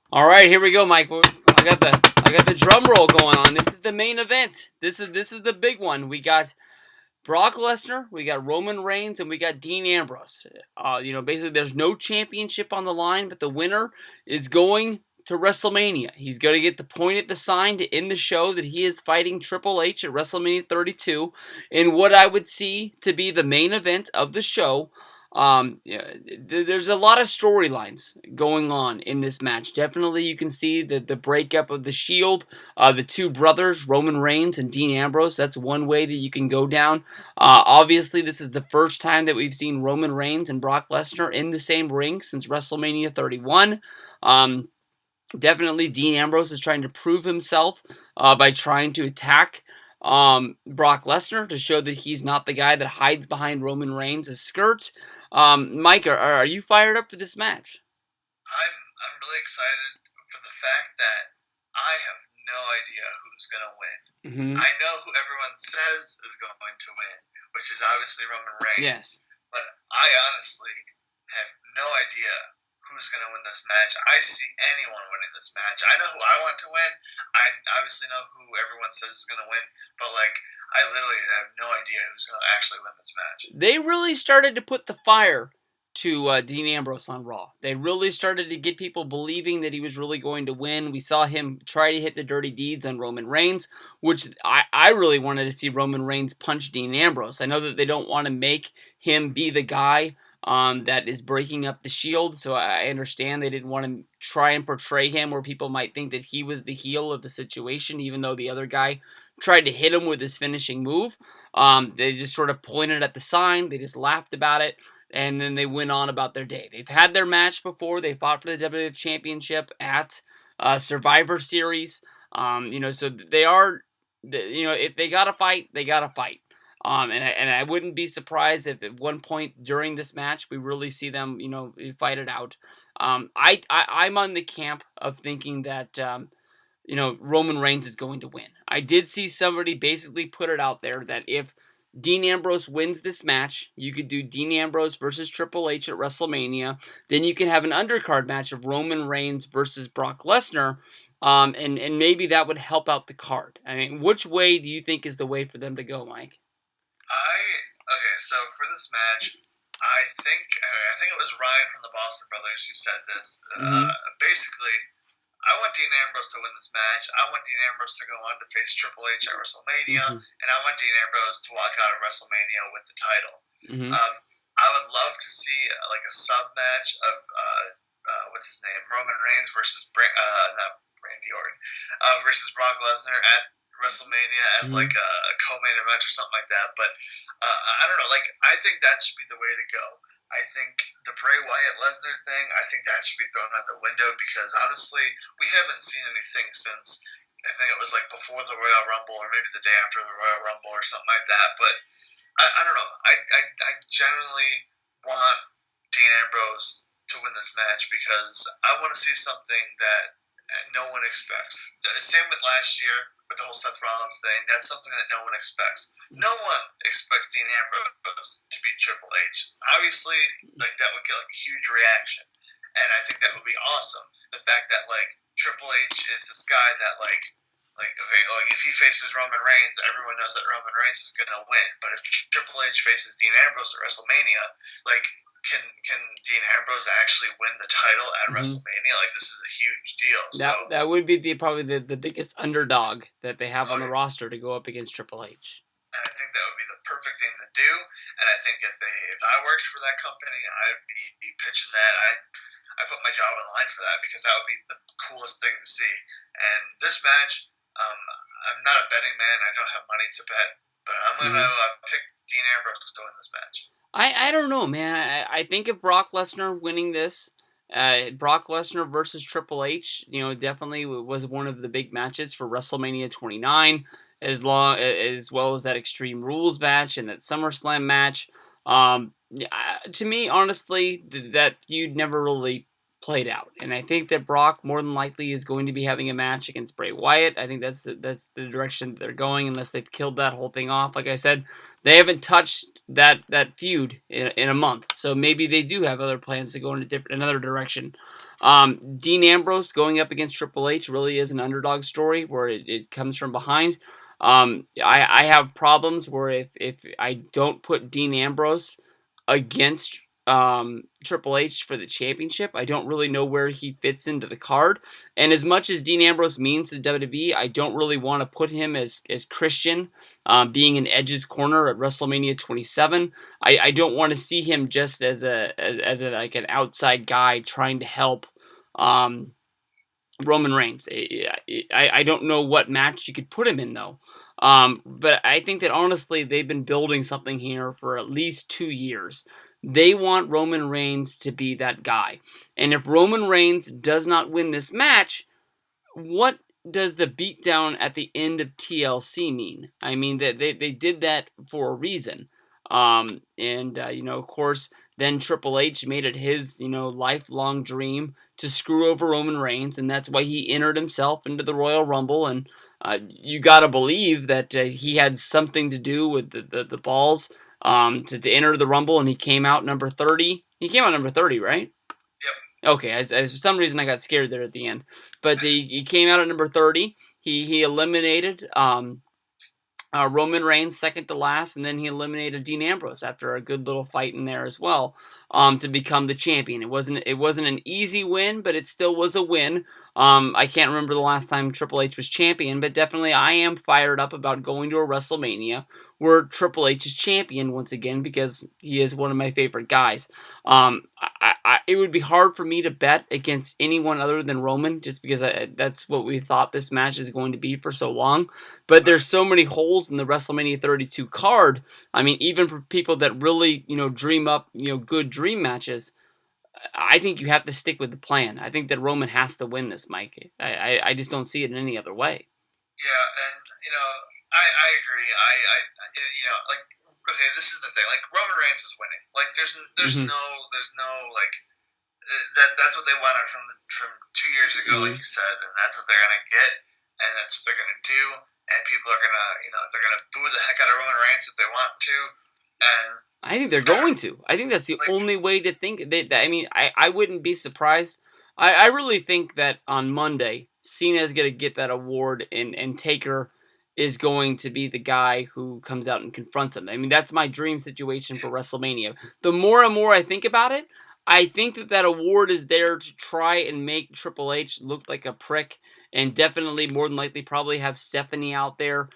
All right, here we go, Mike. I got the drum roll going on. This is the main event. This is the big one. We got Brock Lesnar, we got Roman Reigns, and we got Dean Ambrose. Basically, there's no championship on the line, but the winner is going to WrestleMania. He's going to get the point at the sign to end the show that he is fighting Triple H at WrestleMania 32 in what I would see to be the main event of the show. There's a lot of storylines going on in this match. Definitely, you can see the breakup of the Shield, the two brothers, Roman Reigns and Dean Ambrose. That's one way that you can go down. Obviously, this is the first time that we've seen Roman Reigns and Brock Lesnar in the same ring since WrestleMania 31. Definitely, Dean Ambrose is trying to prove himself by trying to attack Brock Lesnar to show that he's not the guy that hides behind Roman Reigns' skirt. Mike, are you fired up for this match? I'm really excited for the fact that I have no idea who's gonna win. Mm-hmm. I know who everyone says is going to win, which is obviously Roman Reigns. Yes. But I honestly have no idea who's going to win this match. I see anyone winning this match. I know who I want to win. I obviously know who everyone says is going to win. But, I literally have no idea who's going to actually win this match. They really started to put the fire to Dean Ambrose on Raw. They really started to get people believing that he was really going to win. We saw him try to hit the dirty deeds on Roman Reigns, which I really wanted to see Roman Reigns punch Dean Ambrose. I know that they don't want to make him be the guy that is breaking up the Shield, so I understand they didn't want to try and portray him where people might think that he was the heel of the situation, even though the other guy tried to hit him with his finishing move. They just sort of pointed at the sign, they just laughed about it, and then they went on about their day. They've had their match before. They fought for the WWF Championship at Survivor Series. So they are, if they got to fight, they got to fight. And I wouldn't be surprised if at one point during this match we really see them, fight it out. I'm on the camp of thinking that Roman Reigns is going to win. I did see somebody basically put it out there that if Dean Ambrose wins this match, you could do Dean Ambrose versus Triple H at WrestleMania. Then you can have an undercard match of Roman Reigns versus Brock Lesnar. And maybe that would help out the card. I mean, which way do you think is the way for them to go, Mike? Okay, so for this match, I think it was Ryan from the Boston Brothers who said this. Basically, I want Dean Ambrose to win this match. I want Dean Ambrose to go on to face Triple H at WrestleMania, and I want Dean Ambrose to walk out of WrestleMania with the title. I would love to see a sub match of what's his name, Roman Reigns versus not Randy Orton versus Brock Lesnar at WrestleMania as a co-main event or something like that. But I don't know. I think that should be the way to go. I think the Bray Wyatt Lesnar thing, I think that should be thrown out the window because honestly, we haven't seen anything since I think it was before the Royal Rumble or maybe the day after the Royal Rumble or something like that. But I don't know. I generally want Dean Ambrose to win this match because I want to see something that no one expects. Same with last year with the whole Seth Rollins thing. That's something that no one expects. No one expects Dean Ambrose to beat Triple H. Obviously, that would get a huge reaction, and I think that would be awesome. The fact that Triple H is this guy that if he faces Roman Reigns, everyone knows that Roman Reigns is gonna win. But if Triple H faces Dean Ambrose at WrestleMania, can Dean Ambrose actually win the title at WrestleMania? This is a huge deal. That would be probably the biggest underdog that they have on the roster to go up against Triple H. And I think that would be the perfect thing to do. And I think if I worked for that company, I'd be pitching that. I put my job on the line for that because that would be the coolest thing to see. And this match, I'm not a betting man. I don't have money to bet, but I'm gonna pick Dean Ambrose to win this match. I don't know, man. I think if Brock Lesnar winning this, Brock Lesnar versus Triple H, definitely was one of the big matches for WrestleMania 29, as well as that Extreme Rules match and that SummerSlam match. To me, honestly, that feud never really played out, and I think that Brock more than likely is going to be having a match against Bray Wyatt. I think that's the direction that they're going, unless they've killed that whole thing off. Like I said, they haven't touched that feud in a month, so maybe they do have other plans to go in another direction. Dean Ambrose going up against Triple H really is an underdog story where it comes from behind. I have problems where if I don't put Dean Ambrose against Triple H for the championship, I don't really know where he fits into the card. And as much as Dean Ambrose means to WWE, I don't really want to put him as Christian, being in Edge's corner at WrestleMania 27. I don't want to see him just as a like an outside guy trying to help um, Roman Reigns. I don't know what match you could put him in though. But I think that honestly they've been building something here for at least 2 years. They want Roman Reigns to be that guy. And if Roman Reigns does not win this match, what does the beatdown at the end of TLC mean? I mean, that they did that for a reason. Of course, then Triple H made it his, lifelong dream to screw over Roman Reigns, and that's why he entered himself into the Royal Rumble. And you got to believe that he had something to do with the balls to enter the Rumble, and he came out number 30. He came out number 30, right? Okay, as for some reason I got scared there at the end, but he came out at number 30. He eliminated Roman Reigns second to last, and then he eliminated Dean Ambrose after a good little fight in there as well, to become the champion. It wasn't an easy win, but it still was a win. I can't remember the last time Triple H was champion, but definitely I am fired up about going to a WrestleMania where Triple H is champion once again because he is one of my favorite guys. It would be hard for me to bet against anyone other than Roman just because that's what we thought this match is going to be for so long. But there's so many holes in the WrestleMania 32 card. I mean, even for people that really, dream up, good dream matches, I think you have to stick with the plan. I think that Roman has to win this, Mike. I just don't see it in any other way. Yeah, and I agree. Like, okay, this is the thing. Like, Roman Reigns is winning. Like, there's no like that's what they wanted from 2 years ago, like you said, and that's what they're gonna get, and that's what they're gonna do, and people are gonna they're gonna boo the heck out of Roman Reigns if they want to, and I think they're going to. I think that's the only way to think. I mean, I wouldn't be surprised. I really think that on Monday, Cena is going to get that award, and Taker is going to be the guy who comes out and confronts him. I mean, that's my dream situation for WrestleMania. The more and more I think about it, I think that award is there to try and make Triple H look like a prick, and definitely more than likely probably have Stephanie out there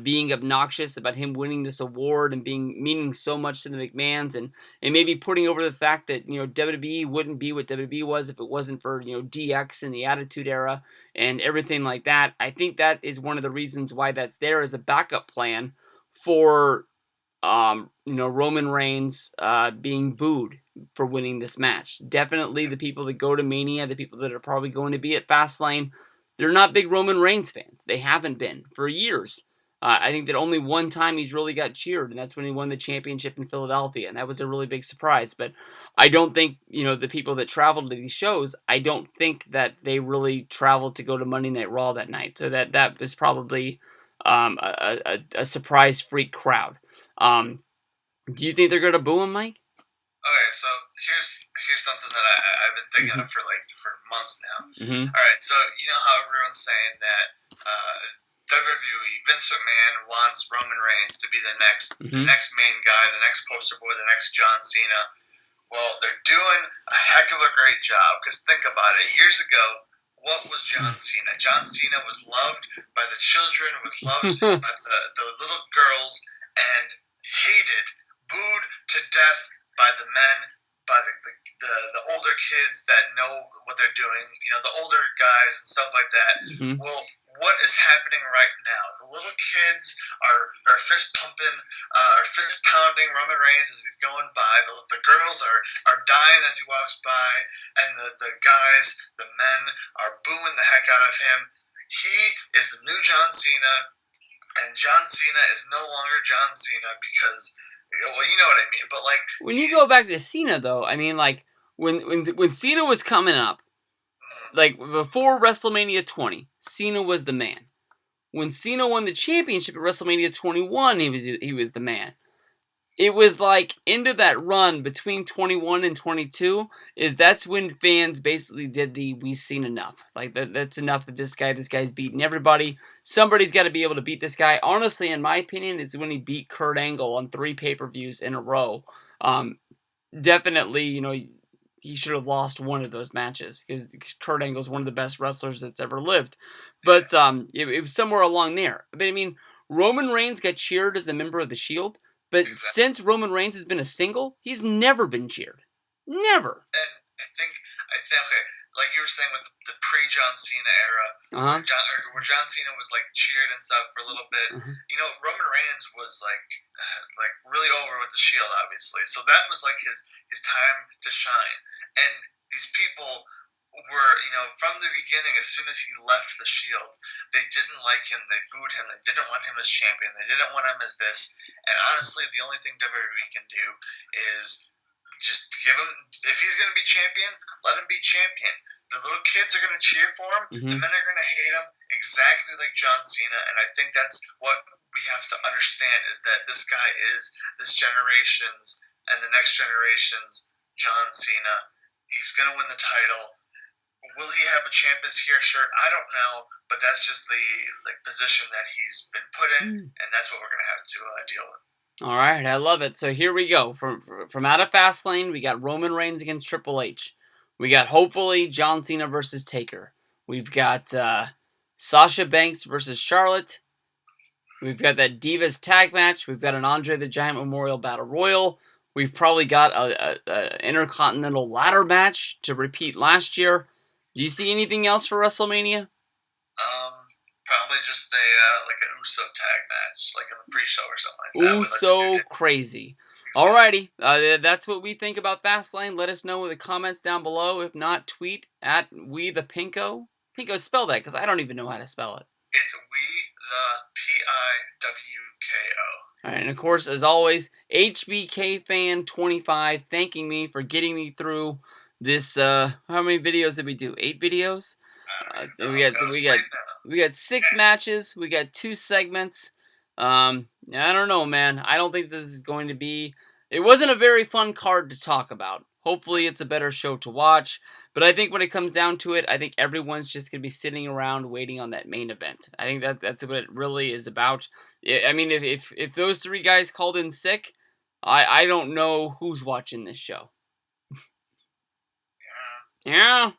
being obnoxious about him winning this award and meaning so much to the McMahons, and maybe putting over the fact that WWE wouldn't be what WWE was if it wasn't for DX and the Attitude Era and everything like that. I think that is one of the reasons why that's there as a backup plan for Roman Reigns being booed for winning this match. Definitely the people that go to Mania, the people that are probably going to be at Fastlane, they're not big Roman Reigns fans. They haven't been for years. I think that only one time he's really got cheered, and that's when he won the championship in Philadelphia, and that was a really big surprise. But I don't think, the people that traveled to these shows, I don't think that they really traveled to go to Monday Night Raw that night. So that was probably a surprise freak crowd. Do you think they're going to boo him, Mike? Okay, so here's something that I've been thinking of for months now. All right, so you know how everyone's saying that WWE, Vince McMahon wants Roman Reigns to be the next main guy, the next poster boy, the next John Cena. Well, they're doing a heck of a great job because think about it. Years ago, what was John Cena? John Cena was loved by the children, was loved by the little girls, and hated, booed to death by the men, by the older kids that know what they're doing, the older guys and stuff like that. Well, what is happening right now? The little kids are fist pumping, are fist pounding Roman Reigns as he's going by. The girls are dying as he walks by, and the guys, the men, are booing the heck out of him. He is the new John Cena, and John Cena is no longer John Cena because, well, you know what I mean. But like, when you go back to Cena, though, I mean, like when Cena was coming up, like before WrestleMania 20, Cena was the man. When Cena won the championship at WrestleMania 21, he was the man. it was like into that run between 21 and 22 that's when fans basically did the we've seen enough. Like that's enough of this guy's beating everybody. Somebody's got to be able to beat this guy. Honestly, in my opinion, it's when he beat Kurt Angle on 3 pay-per-views in a row. Definitely, he should have lost one of those matches because Kurt Angle is one of the best wrestlers that's ever lived. But it was somewhere along there. But I mean, Roman Reigns got cheered as a member of the Shield. But since Roman Reigns has been a single, he's never been cheered. Never. And I think, okay, like you were saying with the pre-John Cena era, where John Cena was like cheered and stuff for a little bit. Roman Reigns was like really over with the Shield, obviously. So that was like his time to shine. And these people were, from the beginning, as soon as he left the Shield, they didn't like him, they booed him, they didn't want him as champion, they didn't want him as this. And honestly, the only thing WWE can do is just give him, if he's going to be champion, let him be champion. The little kids are going to cheer for him, the men are going to hate him, exactly like John Cena. And I think that's what we have to understand, is that this guy is this generation's and the next generation's John Cena. He's going to win the title. Will he have a champ this year? Sure, I don't know, but that's just the position that he's been put in, and that's what we're going to have to deal with. All right, I love it. So here we go. From out of Fastlane, we got Roman Reigns against Triple H. We got, hopefully, John Cena versus Taker. We've got Sasha Banks versus Charlotte. We've got that Divas tag match. We've got an Andre the Giant Memorial Battle Royal. We've probably got a Intercontinental ladder match to repeat last year. Do you see anything else for WrestleMania? Probably just like an Uso tag match, like in the pre-show or something like that. Uso crazy. Alrighty, that's what we think about Fastlane. Let us know in the comments down below. If not, tweet at WeThePinko. Pinko, spell that, because I don't even know how to spell it. It's WeThePiwko. Alright, and of course, as always, HBKFan25 thanking me for getting me through this, how many videos did we do? 8 videos? We got 6 matches. We got 2 segments. I don't know, man. I don't think this is going to be... It wasn't a very fun card to talk about. Hopefully it's a better show to watch. But I think when it comes down to it, I think everyone's just going to be sitting around waiting on that main event. I think that's what it really is about. I mean, if those 3 guys called in sick, I don't know who's watching this show. Yeah?